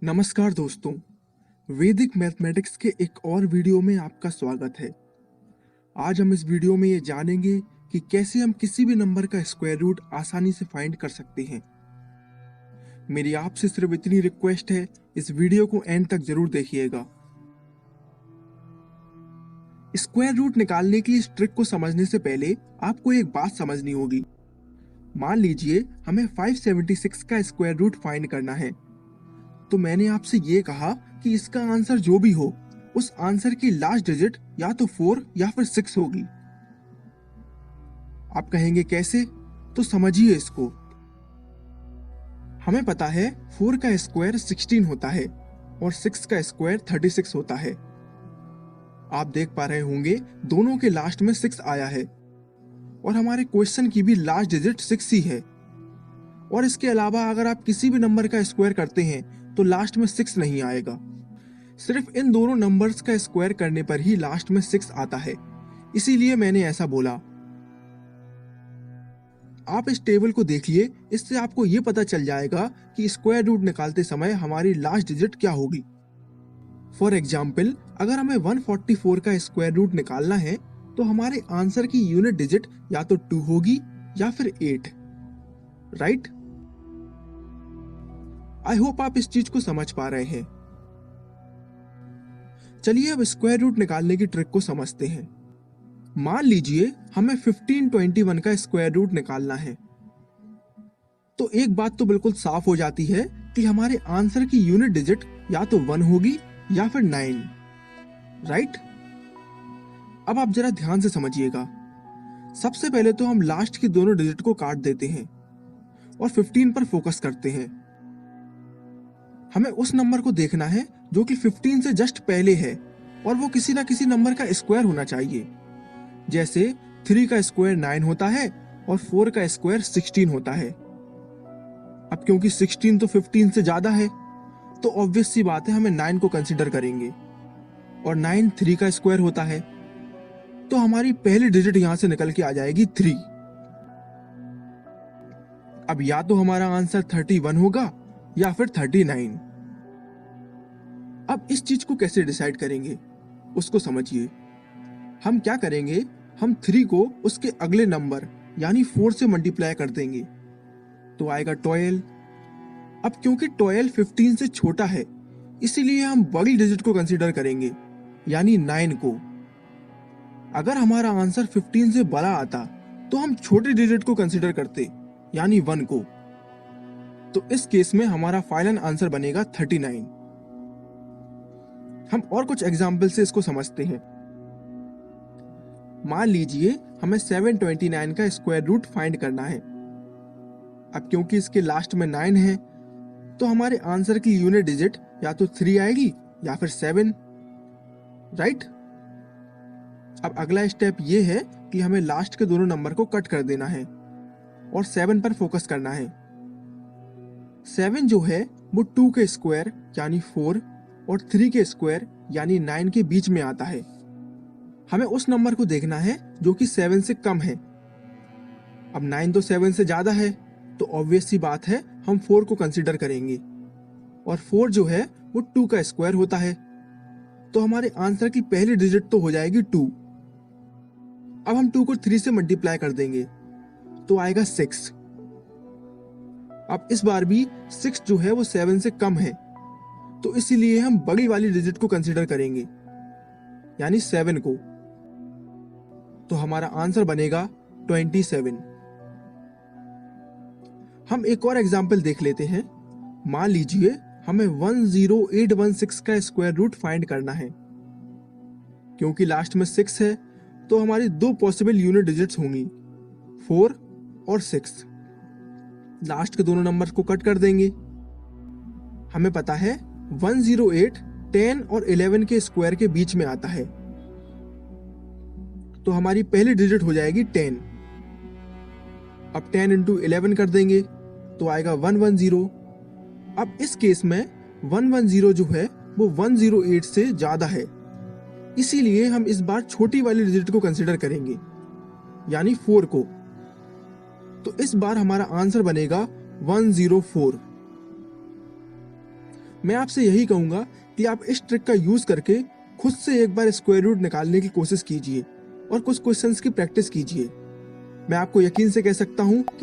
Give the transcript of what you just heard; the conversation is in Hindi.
नमस्कार दोस्तों, वैदिक मैथमेटिक्स के एक और वीडियो में आपका स्वागत है। आज हम इस वीडियो में ये जानेंगे कि कैसे हम किसी भी नंबर का स्क्वायर रूट आसानी से फाइंड कर सकते हैं। मेरी आपसे सिर्फ इतनी रिक्वेस्ट है, इस वीडियो को एंड तक जरूर देखिएगा। स्क्वायर रूट निकालने की इस ट्रिक को समझने से पहले आपको एक बात समझनी होगी। मान लीजिए हमें 576 का स्क्वायर रूट फाइंड करना है, तो मैंने आपसे ये कहा कि इसका आंसर जो भी हो, उस आंसर की लास्ट डिजिट या तो 4 या फिर 6 होगी। आप कहेंगे कैसे? तो समझिए इसको। हमें पता है 4 का स्क्वायर 16 होता है और 6 का स्क्वायर 36 होता है। आप देख पा रहे होंगे दोनों के लास्ट में 6 आया है और हमारे क्वेश्चन की भी लास्ट डिजिट 6 ही है। और इसके अलावा अगर आप किसी भी नंबर का स्क्वायर करते हैं तो लास्ट में 6 नहीं आएगा। सिर्फ इन दोनों नंबर्स का स्क्वायर करने पर ही लास्ट में 6 आता है, इसीलिए मैंने ऐसा बोला। आप इस टेबल को देखिए, इससे आपको ये पता चल जाएगा कि स्क्वायर रूट निकालते समय हमारी लास्ट डिजिट क्या होगी। फॉर एग्जाम्पल, अगर हमें 144 का स्क्वायर रूट निकालना है तो हमारे आंसर की यूनिट डिजिट या तो 2 होगी या फिर 8, राइट? आई होप आप इस चीज को समझ पा रहे हैं। चलिए अब स्क्वायर रूट निकालने की ट्रिक को समझते हैं। मान लीजिए हमें 1521 का स्क्वायर रूट निकालना है, तो एक बात तो बिल्कुल साफ हो जाती है कि हमारे आंसर की यूनिट डिजिट या तो 1 होगी या फिर 9, राइट? अब आप जरा ध्यान से समझिएगा। सबसे पहले तो हम लास्ट की दोनों डिजिट को काट देते हैं और 15 पर फोकस करते हैं। हमें उस नंबर को देखना है जो कि 15 से जस्ट पहले है और वो किसी ना किसी नंबर का स्क्वायर होना चाहिए। जैसे 3 का स्क्वायर 9 होता है और 4 का स्क्वायर 16 होता है। अब क्योंकि 16 तो 15 से ज्यादा है, तो ऑब्वियस सी बात है हमें 9 को कंसीडर करेंगे और 9 3 का स्क्वायर होता है, तो हमारी पहली डिजिट यहां से निकल के आ जाएगी 3। अब या तो हमारा आंसर 31 होगा या फिर 39। अब इस चीज को कैसे डिसाइड करेंगे उसको समझिए। हम क्या करेंगे, हम 3 को उसके अगले नंबर यानी 4 से मल्टीप्लाई कर देंगे, तो आएगा 12। अब क्योंकि 12 15 से छोटा है, इसीलिए हम बड़ी डिजिट को कंसीडर करेंगे यानी 9 को। अगर हमारा आंसर 15 से बड़ा आता तो हम छोटी डिजिट को कंसीडर करते यानी 1 को। तो इस केस में हमारा फाइनल आंसर बनेगा 39। हम और कुछ एग्जाम्पल से इसको समझते हैं। मान लीजिए हमें 729 का स्क्वायर रूट फाइंड करना है। अब क्योंकि इसके लास्ट में 9 है, तो हमारे आंसर की यूनिट डिजिट या तो 3 आएगी या फिर 7, राइट? अब अगला स्टेप ये है कि हमें लास्ट के दोनों नंबर को कट कर देना है और 7 पर फोकस करना है। 7 जो है वो 2 के स्क्वायर यानी 4 और 3 के स्क्वायर यानी 9 के बीच में आता है। हमें उस नंबर को देखना है जो कि 7 से कम है। अब 9 तो 7 से ज्यादा है, तो ऑब्वियस सी बात है हम 4 को कंसीडर करेंगे और 4 जो है वो 2 का स्क्वायर होता है, तो हमारे आंसर की पहली डिजिट तो हो जाएगी 2। अब हम 2 को 3 से मल्टीप्लाई कर देंगे तो आएगा 6। अब इस बार भी 6 जो है वो 7 से कम है, तो इसीलिए हम बड़ी वाली डिजिट को कंसीडर करेंगे यानी 7 को। तो हमारा आंसर बनेगा 27। हम एक और एग्जाम्पल देख लेते हैं। मान लीजिए हमें 10816 का स्क्वायर रूट फाइंड करना है। क्योंकि लास्ट में 6 है, तो हमारी दो पॉसिबल यूनिट डिजिट्स होंगी, 4 और 6। लास्ट के दोनों नंबर्स को कट कर देंगे। हमें पता है 108 10 और 11 के स्क्वायर के बीच में आता है, तो हमारी पहली डिजिट हो जाएगी 10। अब 10 इंटू 11 कर देंगे तो आएगा 110। अब इस केस में 110 जो है वो 108 से ज्यादा है, इसीलिए हम इस बार छोटी वाली डिजिट को कंसीडर करेंगे यानी 4 को। तो इस बार हमारा आंसर बनेगा 104। मैं आपसे यही कहूँगा कि आप इस ट्रिक का यूज़ करके खुद से एक बार स्क्वायर रूट निकालने की कोशिश कीजिए और कुछ क्वेश्चंस की प्रैक्टिस कीजिए। मैं आपको यकीन से कह सकता हूँ कि